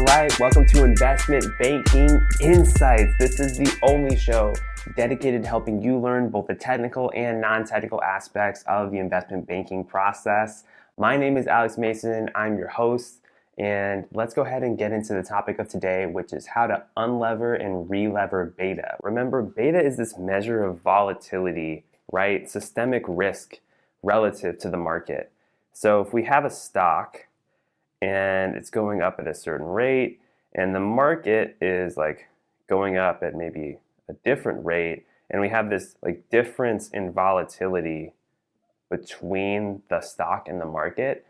All right, welcome to Investment Banking Insights. This is the only show dedicated to helping you learn both the technical and non-technical aspects of the investment banking process. My name is Alex Mason. I'm your host, and let's go ahead and get into the topic of today, which is how to unlever and relever beta. Remember, beta is this measure of volatility, right? Systemic risk relative to the market. So if we have a stock and it's going up at a certain rate, and the market is like going up at maybe a different rate, and we have this like difference in volatility between the stock and the market,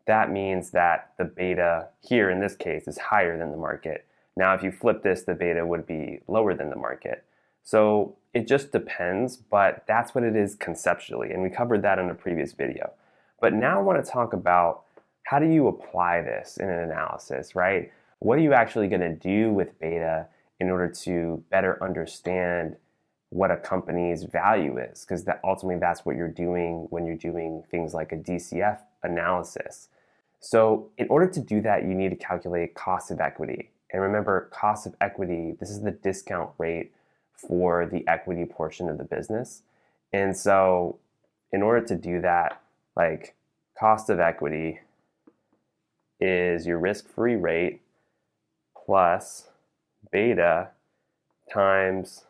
that means that the beta here in this case is higher than the market. Now, if you flip this, the beta would be lower than the market. So it just depends, but that's what it is conceptually, and we covered that in a previous video. But now I want to talk about how do you apply this in an analysis, right? What are you actually going to do with beta in order to better understand what a company's value is? Because ultimately that's what you're doing when you're doing things like a DCF analysis. So in order to do that, you need to calculate cost of equity. And remember, cost of equity, this is the discount rate for the equity portion of the business. And so in order to do that, like cost of equity is your risk-free rate plus beta times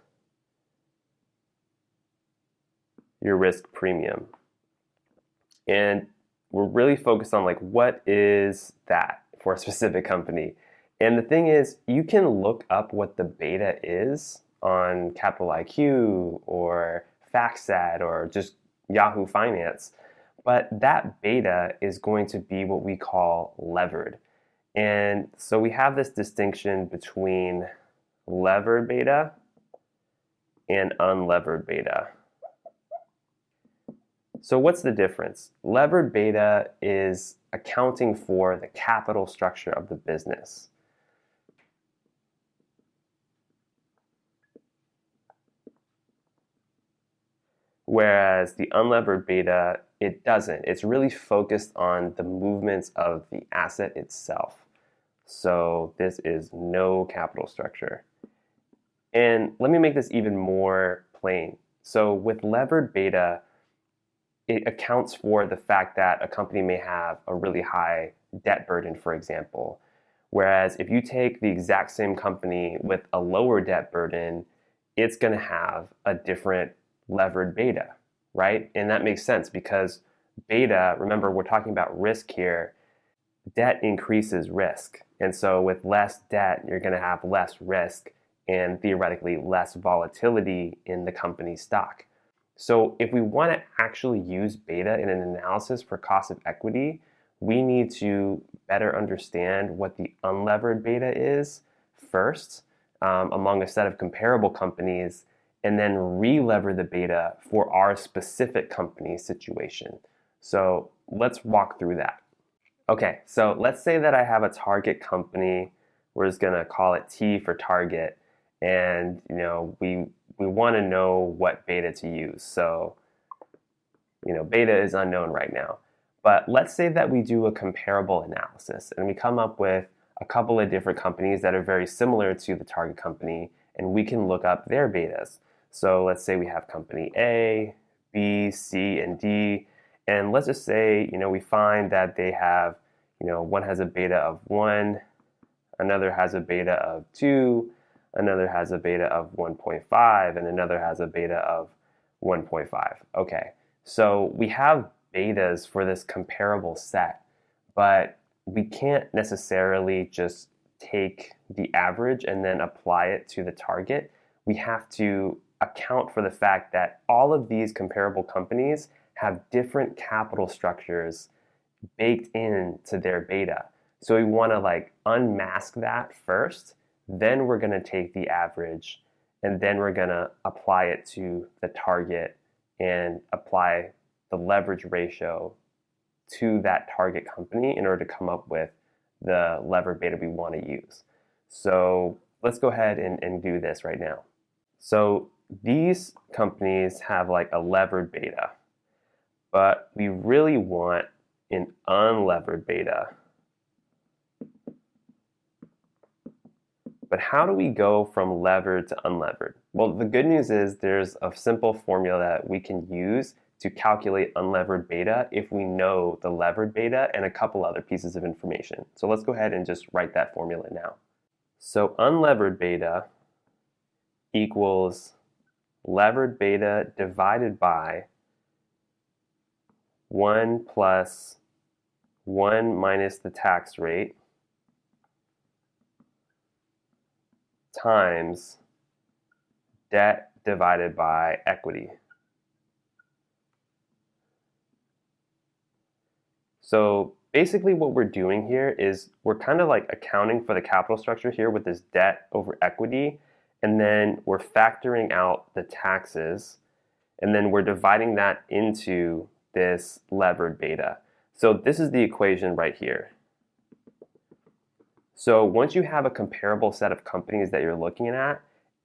your risk premium. And we're really focused on like, what is that for a specific company? And the thing is, you can look up what the beta is on Capital IQ or FactSet or just Yahoo Finance. But that beta is going to be what we call levered. And so we have this distinction between levered beta and unlevered beta. So what's the difference? Levered beta is accounting for the capital structure of the business. Whereas the unlevered beta, it doesn't. It's really focused on the movements of the asset itself. So this is no capital structure. And let me make this even more plain. So with levered beta, it accounts for the fact that a company may have a really high debt burden, for example. Whereas if you take the exact same company with a lower debt burden, it's going to have a different levered beta, right? And that makes sense because beta, remember, we're talking about risk here. Debt increases risk. And so with less debt, you're going to have less risk and theoretically less volatility in the company's stock. So if we want to actually use beta in an analysis for cost of equity, we need to better understand what the unlevered beta is first among a set of comparable companies, and then relever the beta for our specific company situation. So let's walk through that. Okay, so let's say that I have a target company. We're just gonna call it T for target, and we want to know what beta to use. So beta is unknown right now. But let's say that we do a comparable analysis and we come up with a couple of different companies that are very similar to the target company, and we can look up their betas. So let's say we have company A, B, C, and D, and let's just say, we find that they have, one has a beta of 1, another has a beta of 2, another has a beta of 1.5, and another has a beta of 1.5. Okay, so we have betas for this comparable set, but we can't necessarily just take the average and then apply it to the target. We have to account for the fact that all of these comparable companies have different capital structures baked into their beta. So we want to unmask that first, then we're going to take the average, and then we're going to apply it to the target and apply the leverage ratio to that target company in order to come up with the levered beta we want to use. So let's go ahead and do this right now. So these companies have a levered beta, but we really want an unlevered beta. But how do we go from levered to unlevered? Well, the good news is there's a simple formula that we can use to calculate unlevered beta if we know the levered beta and a couple other pieces of information. So let's go ahead and just write that formula now. So unlevered beta equals levered beta divided by 1 plus 1 minus the tax rate times debt divided by equity. So basically what we're doing here is we're kind of like accounting for the capital structure here with this debt over equity, and then we're factoring out the taxes, and then we're dividing that into this levered beta. So this is the equation right here. So once you have a comparable set of companies that you're looking at,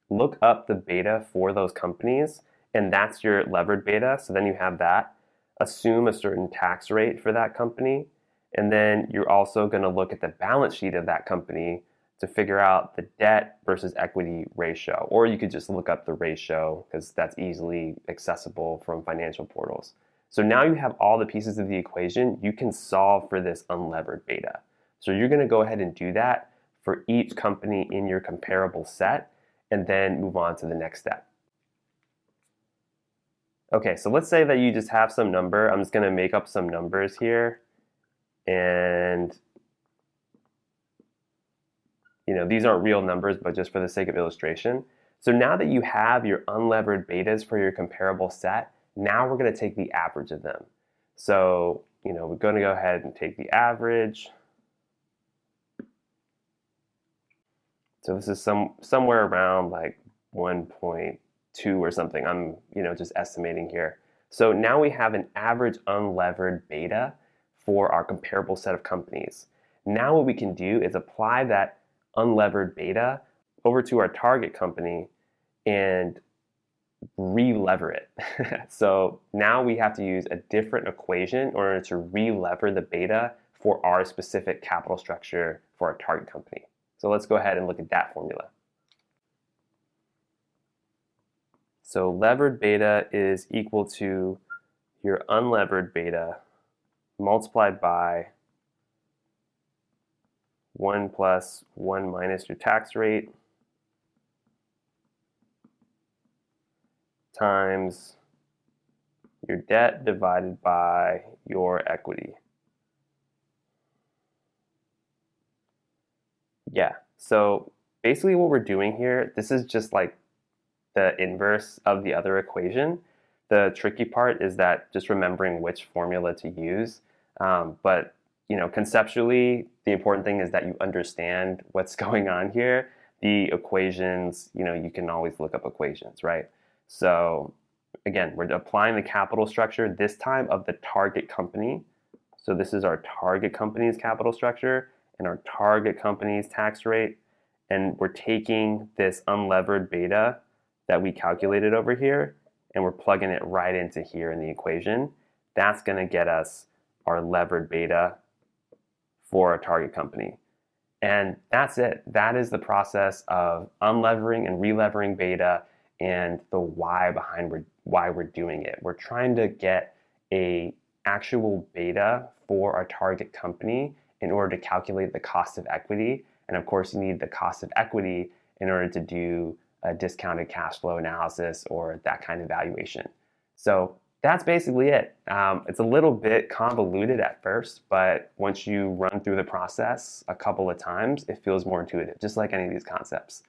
look up the beta for those companies, and that's your levered beta. So then you have that. Assume a certain tax rate for that company, and then you're also going to look at the balance sheet of that company to figure out the debt versus equity ratio. Or you could just look up the ratio because that's easily accessible from financial portals. So now you have all the pieces of the equation. You can solve for this unlevered beta. So you're going to go ahead and do that for each company in your comparable set and then move on to the next step. Okay, so let's say that you just have some number. I'm just going to make up some numbers here. And these aren't real numbers, but just for the sake of illustration. So now that you have your unlevered betas for your comparable set, now we're going to take the average of them. So, we're going to go ahead and take the average. So this is somewhere around like 1.2 or something. I'm, just estimating here. So now we have an average unlevered beta for our comparable set of companies. Now what we can do is apply that unlevered beta over to our target company and re-lever it. So now we have to use a different equation in order to re-lever the beta for our specific capital structure for our target company. So let's go ahead and look at that formula. So levered beta is equal to your unlevered beta multiplied by 1 plus 1 minus your tax rate times your debt divided by your equity. Yeah, so basically what we're doing here, this is just like the inverse of the other equation. The tricky part is that just remembering which formula to use. But conceptually, the important thing is that you understand what's going on here. The equations, you can always look up equations, right? So again, we're applying the capital structure, this time of the target company. So this is our target company's capital structure and our target company's tax rate. And we're taking this unlevered beta that we calculated over here, and we're plugging it right into here in the equation. That's going to get us our levered beta for a target company. And that's it. That is the process of unlevering and relevering beta and the why behind why we're doing it. We're trying to get a actual beta for our target company in order to calculate the cost of equity. And of course, you need the cost of equity in order to do a discounted cash flow analysis or that kind of valuation. So that's basically it. It's a little bit convoluted at first, but once you run through the process a couple of times, it feels more intuitive, just like any of these concepts.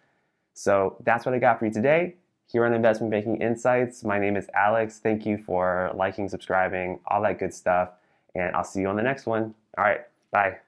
So that's what I got for you today here on Investment Banking Insights. My name is Alex. Thank you for liking, subscribing, all that good stuff, and I'll see you on the next one. All right, bye.